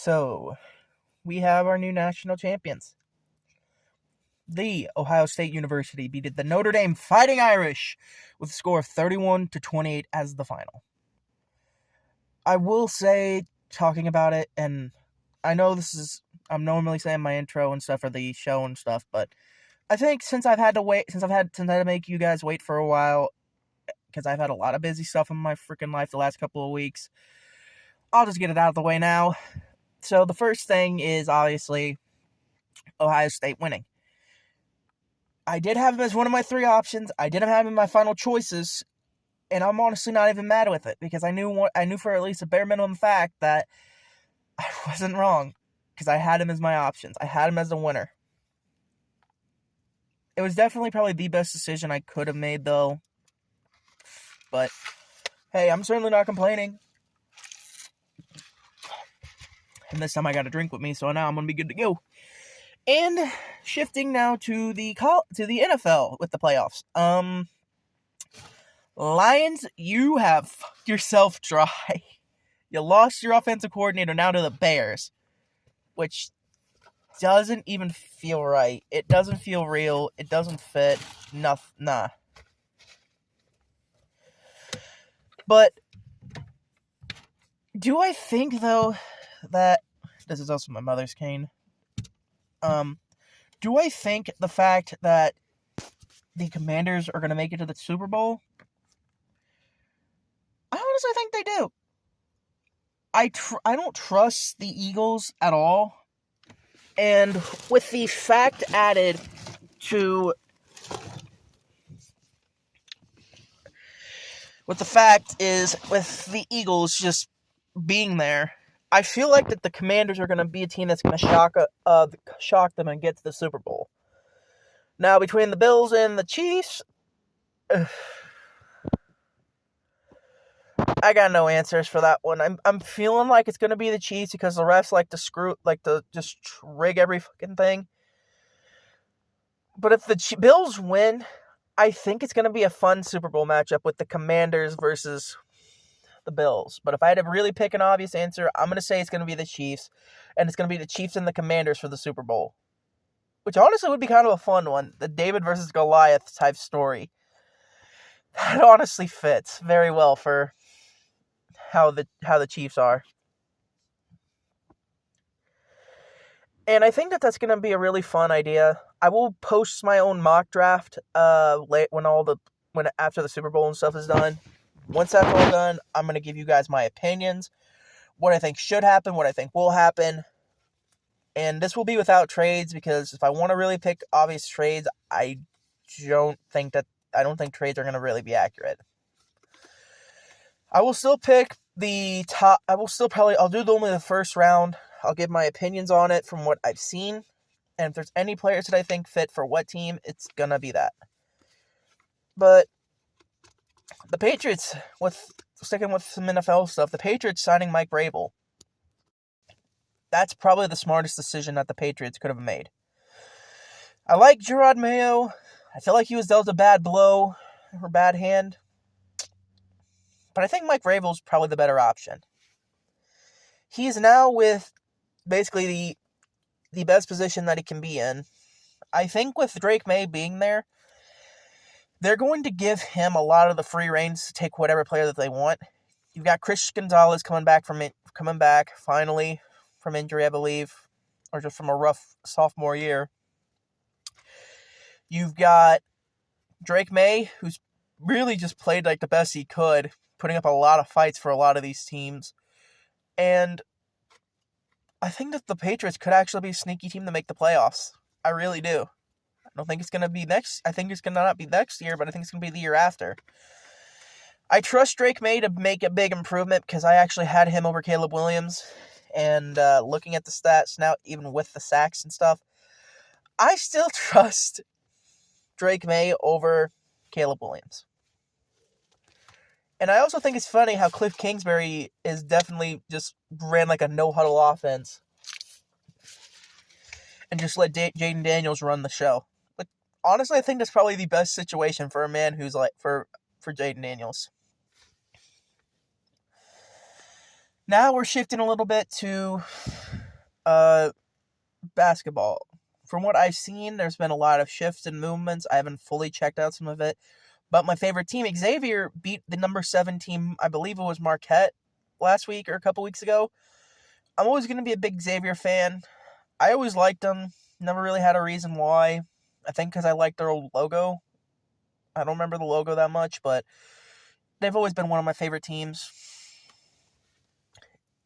So, we have our new national champions. The Ohio State University beat the Notre Dame Fighting Irish with a score of 31-28 as the final. I will say, talking about it, and I know I'm normally saying my intro and stuff for the show and stuff, but I think since I've had to make you guys wait for a while, because I've had a lot of busy stuff in my freaking life the last couple of weeks, I'll just get it out of the way now. So the first thing is obviously Ohio State winning. I did have him as one of my three options. I didn't have him in my final choices, and I'm honestly not even mad with it because I knew for at least a bare minimum fact that I wasn't wrong because I had him as my options. I had him as the winner. It was definitely probably the best decision I could have made, though. But hey, I'm certainly not complaining. And this time I got a drink with me, so now I'm gonna be good to go. And shifting now to the NFL with the playoffs. Lions, you have fucked yourself dry. You lost your offensive coordinator now to the Bears, which doesn't even feel right. It doesn't feel real. It doesn't fit. Nah. But do I think, though, that this is also my mother's cane? Do I think the fact that the Commanders are going to make it to the Super Bowl? I honestly think they do. I don't trust the Eagles at all. And with the fact added to... With the Eagles just being there, I feel like that the Commanders are going to be a team that's going to shock them and get to the Super Bowl. Now, between the Bills and the Chiefs, I got no answers for that one. I'm feeling like it's going to be the Chiefs because the refs like to just rig every fucking thing. But if the Bills win, I think it's going to be a fun Super Bowl matchup with the Commanders versus the Bills. But if I had to really pick an obvious answer, I'm going to say it's going to be the Chiefs. And it's going to be the Chiefs and the Commanders for the Super Bowl. Which honestly would be kind of a fun one. The David versus Goliath type story. That honestly fits very well for how the Chiefs are. And I think that's going to be a really fun idea. I will post my own mock draft after the Super Bowl and stuff is done. Once that's all done, I'm going to give you guys my opinions, what I think should happen, what I think will happen. And this will be without trades because if I want to really pick obvious trades, I don't think trades are going to really be accurate. I will still pick the top. I'll do only the first round. I'll give my opinions on it from what I've seen. And if there's any players that I think fit for what team, it's going to be that. But the Patriots, sticking with some NFL stuff, the Patriots signing Mike Vrabel. That's probably the smartest decision that the Patriots could have made. I like Gerard Mayo. I feel like he was dealt a bad blow or bad hand. But I think Mike Vrabel is probably the better option. He's now with basically the best position that he can be in. I think with Drake May being there, they're going to give him a lot of the free reins to take whatever player that they want. You've got Chris Gonzalez coming back finally from injury, I believe, or just from a rough sophomore year. You've got Drake May, who's really just played like the best he could, putting up a lot of fights for a lot of these teams. And I think that the Patriots could actually be a sneaky team to make the playoffs. I really do. I don't think it's going to be I think it's going to not be next year, but I think it's going to be the year after. I trust Drake May to make a big improvement because I actually had him over Caleb Williams. And looking at the stats now, even with the sacks and stuff, I still trust Drake May over Caleb Williams. And I also think it's funny how Cliff Kingsbury is definitely just ran like a no-huddle offense and just let Jaden Daniels run the show. But honestly, I think that's probably the best situation for a man who's like for Jaden Daniels. Now we're shifting a little bit to basketball. From what I've seen, there's been a lot of shifts and movements. I haven't fully checked out some of it. But my favorite team, Xavier, beat the number 7 team, I believe it was Marquette, last week or a couple weeks ago. I'm always going to be a big Xavier fan. I always liked them. Never really had a reason why. I think because I liked their old logo. I don't remember the logo that much, but they've always been one of my favorite teams.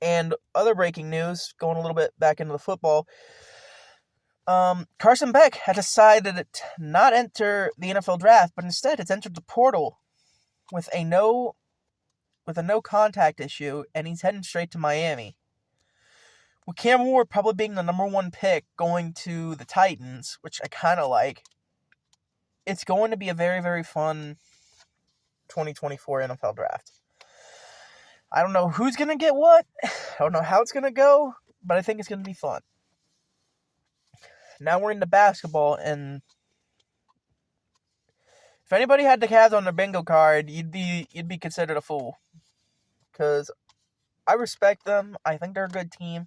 And other breaking news, going a little bit back into the football, Carson Beck had decided to not enter the NFL draft, but instead it's entered the portal with a no contact issue, and he's heading straight to Miami. With Cam Ward probably being the number 1 pick going to the Titans, which I kind of like, it's going to be a very, very fun 2024 NFL draft. I don't know who's going to get what. I don't know how it's going to go, but I think it's going to be fun. Now we're into basketball, and if anybody had the Cavs on their bingo card, you'd be considered a fool. Because I respect them. I think they're a good team.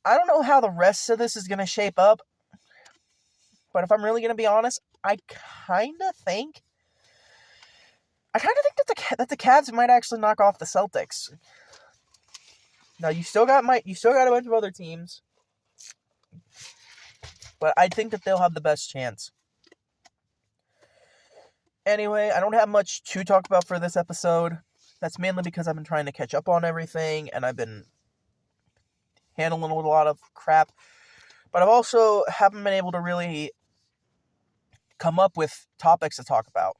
I don't know how the rest of this is going to shape up. But if I'm really going to be honest, I kind of think that the Cavs might actually knock off the Celtics. Now you still got a bunch of other teams, but I think that they'll have the best chance. Anyway, I don't have much to talk about for this episode. That's mainly because I've been trying to catch up on everything, and I've been handling a lot of crap. But I've also haven't been able to really come up with topics to talk about.